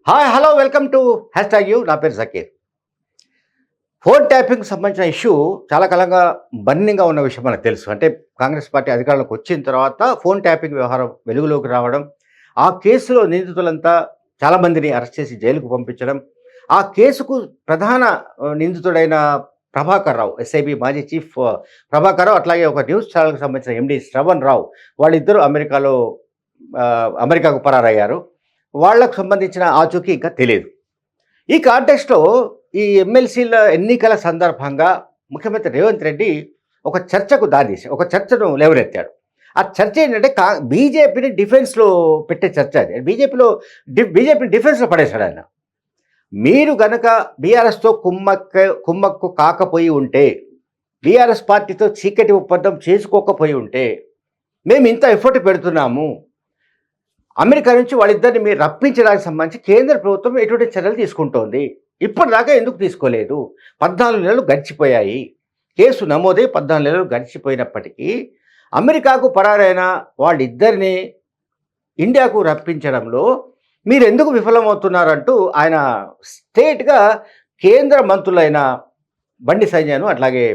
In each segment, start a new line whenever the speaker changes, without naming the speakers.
Hi hello welcome to hashtag you. నా పేరు Zakir. Phone ట్యాపింగ్‌కి సంబంధించిన ఇష్యూ చాలా కాలంగా బర్నింగ్‌గా ఉన్న విషయం మనకు తెలుసు. అంటే కాంగ్రెస్ పార్టీ అధికారంలోకి వచ్చిన తర్వాత ఫోన్ ట్యాపింగ్ వ్యవహారం వెలుగులోకి రావడం, ఆ కేసులో నిందితులంతా చాలామందిని అరెస్ట్ చేసి జైలుకు పంపించడం, ఆ కేసుకు ప్రధాన నిందితుడైన ప్రభాకర్ రావు, ఎస్ఐబి మాజీ చీఫ్ ప్రభాకర్ రావు, అట్లాగే ఒక న్యూస్ ఛానెల్‌కి సంబంధించిన ఎండీ శ్రవణ్ రావు, వాళ్ళిద్దరూ అమెరికాకు పరారయ్యారు. వాళ్ళకు సంబంధించిన ఆచూకీ ఇంకా తెలియదు. ఈ కాంటెక్స్ట్‌లో ఈ ఎమ్మెల్సీల ఎన్నికల సందర్భంగా ముఖ్యమంత్రి రేవంత్ రెడ్డి ఒక చర్చకు దారితీశారు. ఒక చర్చను లేవనెత్తాడు. ఆ చర్చ ఏంటంటే బీజేపీని డిఫెన్స్‌లో పెట్టే చర్చ అది. బీజేపీని డిఫెన్స్‌లో పడేశాడు ఆయన. మీరు గనక బీఆర్ఎస్‌తో కుమ్మక్కు కాకపోయి ఉంటే, బీఆర్ఎస్ పార్టీతో చీకటి ఒప్పందం చేసుకోకపోయి ఉంటే, మేము ఇంత ఎఫర్ట్ పెడుతున్నాము. అమెరికా నుంచి వాళ్ళిద్దరిని మీరు రప్పించడానికి సంబంధించి కేంద్ర ప్రభుత్వం ఎటువంటి చర్యలు తీసుకుంటోంది? ఇప్పటిదాకా ఎందుకు తీసుకోలేదు? 14 నెలలు గడిచిపోయాయి. కేసు నమోదై 14 నెలలు గడిచిపోయినప్పటికీ అమెరికాకు పరారైన వాళ్ళిద్దరిని ఇండియాకు రప్పించడంలో మీరెందుకు విఫలమవుతున్నారంటూ ఆయన స్ట్రెయిట్‌గా కేంద్ర మంత్రులైన బండి సంజయ్‌ను అట్లాగే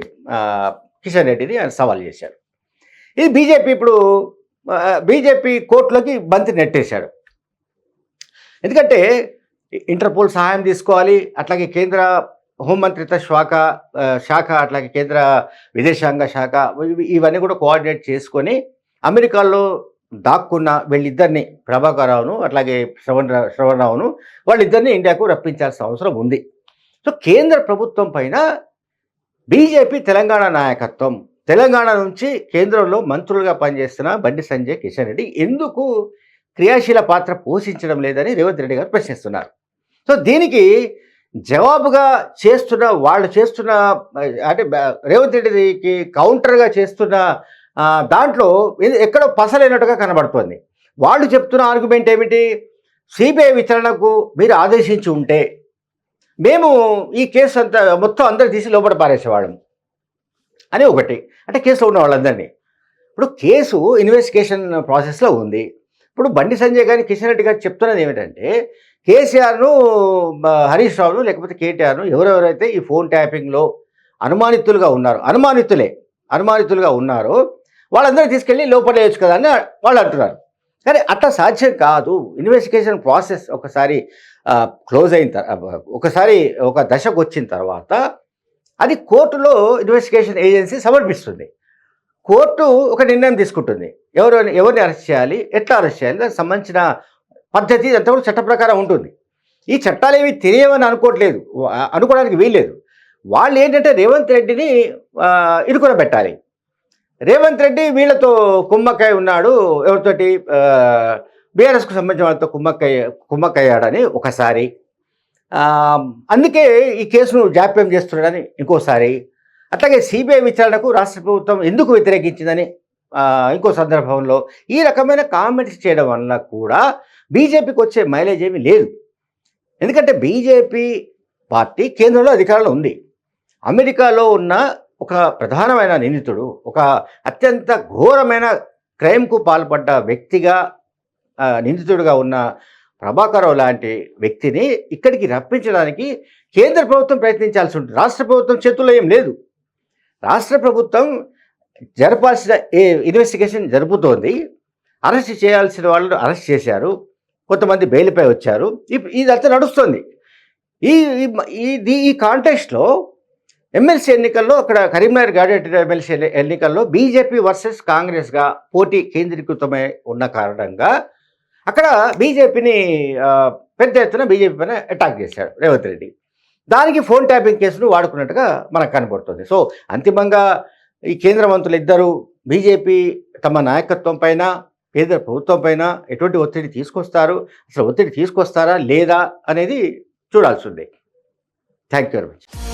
కిషన్ రెడ్డిని ఆయన సవాల్ చేశారు. ఇది బీజేపీ కోర్టులోకి బంతి నెట్టేశాడు. ఎందుకంటే ఇంటర్పోల్ సహాయం తీసుకోవాలి, అట్లాగే కేంద్ర హోంమంత్రిత్వ శాఖ అట్లాగే కేంద్ర విదేశాంగ శాఖ ఇవన్నీ కూడా కోఆర్డినేట్ చేసుకొని అమెరికాలో దాక్కున్న వీళ్ళిద్దరిని ప్రభాకర్ రావును అట్లాగే శ్రవణ్ రావును వాళ్ళిద్దరిని ఇండియాకు రప్పించాల్సిన అవసరం ఉంది. సో కేంద్ర ప్రభుత్వం పైన బీజేపీ తెలంగాణ నాయకత్వం, తెలంగాణ నుంచి కేంద్రంలో మంత్రులుగా పనిచేస్తున్న బండి సంజయ్, కిషన్ రెడ్డి ఎందుకు క్రియాశీల పాత్ర పోషించడం లేదని రేవంత్ రెడ్డి గారు ప్రశ్నిస్తున్నారు. సో దీనికి జవాబుగా వాళ్ళు చేస్తున్న అంటే రేవంత్ రెడ్డికి కౌంటర్గా చేస్తున్న దాంట్లో ఎక్కడో పసలేనట్టుగా కనబడుతోంది. వాళ్ళు చెప్తున్న ఆర్గ్యుమెంట్ ఏమిటి? సిబిఐ విచారణకు మీరు ఆదేశించి ఉంటే మేము ఈ కేసు అంతా మొత్తం అందరు తీసి లోపల పారేసేవాళ్ళం అని ఒకటి. అంటే కేసులో ఉన్న వాళ్ళందరినీ. ఇప్పుడు కేసు ఇన్వెస్టిగేషన్ ప్రాసెస్లో ఉంది. ఇప్పుడు బండి సంజయ్ గారి, కిషన్ రెడ్డి గారు చెప్తున్నది ఏమిటంటే కేసీఆర్ను, హరీష్ రావును లేకపోతే కేటీఆర్ను ఎవరెవరైతే ఈ ఫోన్ ట్యాపింగ్లో అనుమానితులుగా ఉన్నారో వాళ్ళందరూ తీసుకెళ్ళి లోపల వేయచ్చు కదా అని వాళ్ళు అంటున్నారు. కానీ అట్లా సాధ్యం కాదు. ఇన్వెస్టిగేషన్ ప్రాసెస్ ఒకసారి క్లోజ్ అయిన ఒకసారి ఒక దశకు వచ్చిన తర్వాత అది కోర్టులో ఇన్వెస్టిగేషన్ ఏజెన్సీ సమర్పిస్తుంది. కోర్టు ఒక నిర్ణయం తీసుకుంటుంది. ఎవరిని అరెస్ట్ చేయాలి, ఎట్లా అరెస్ట్ చేయాలి, దానికి సంబంధించిన పద్ధతి అంతా కూడా చట్ట ప్రకారం ఉంటుంది. ఈ చట్టాలు ఏవి తెలియవని అనుకోవడానికి వీల్లేదు. వాళ్ళు ఏంటంటే రేవంత్ రెడ్డిని ఇరుకున పెట్టాలి. రేవంత్ రెడ్డి వీళ్ళతో కుమ్మక్కై ఉన్నాడు, ఎవరితోటి బీఆర్ఎస్కు సంబంధించిన వాళ్ళతో కుమ్మక్కయ్యాడని ఒకసారి, అందుకే ఈ కేసును జాప్యం చేస్తున్నాడని ఇంకోసారి, అట్లాగే సిబిఐ విచారణకు రాష్ట్ర ప్రభుత్వం ఎందుకు వ్యతిరేకించిందని ఇంకో సందర్భంలో ఈ రకమైన కామెంట్స్ చేయడం వల్ల కూడా బీజేపీకి వచ్చే మైలేజ్ ఏమీ లేదు. ఎందుకంటే బీజేపీ పార్టీ కేంద్రంలో అధికారంలో ఉంది. అమెరికాలో ఉన్న ఒక ప్రధానమైన నిందితుడు, ఒక అత్యంత ఘోరమైన క్రైమ్కు పాల్పడ్డ వ్యక్తిగా నిందితుడిగా ఉన్న ప్రభాకర్ రావు లాంటి వ్యక్తిని ఇక్కడికి రప్పించడానికి కేంద్ర ప్రభుత్వం ప్రయత్నించాల్సి ఉంటుంది. రాష్ట్ర ప్రభుత్వం చేతుల్లో ఏం లేదు. రాష్ట్ర ప్రభుత్వం జరపాల్సిన ఇన్వెస్టిగేషన్ జరుపుతోంది. అరెస్ట్ చేయాల్సిన వాళ్ళను అరెస్ట్ చేశారు, కొంతమంది బెయిల్పై వచ్చారు. ఇదంతా నడుస్తుంది. ఈ కాంటెక్స్ట్లో ఎమ్మెల్సీ ఎన్నికల్లో అక్కడ కరీంనగర్ గ్రాడ్యుయేట్ ఎమ్మెల్సీ ఎన్నికల్లో బీజేపీ వర్సెస్ కాంగ్రెస్గా పోటీ కేంద్రీకృతమై ఉన్న కారణంగా అక్కడ బీజేపీని పెద్ద ఎత్తున బీజేపీ పైన అటాక్ చేశాడు రేవంత్ రెడ్డి. దానికి ఫోన్ ట్యాపింగ్ కేసును వాడుకున్నట్టుగా మనకు కనబడుతుంది. సో అంతిమంగా ఈ కేంద్ర మంత్రులు ఇద్దరు బీజేపీ తమ నాయకత్వం పైన, కేంద్ర ప్రభుత్వం పైన ఎటువంటి ఒత్తిడి తీసుకొస్తారు, అసలు ఒత్తిడి తీసుకొస్తారా లేదా అనేది చూడాల్సి ఉంది. Thank you very much.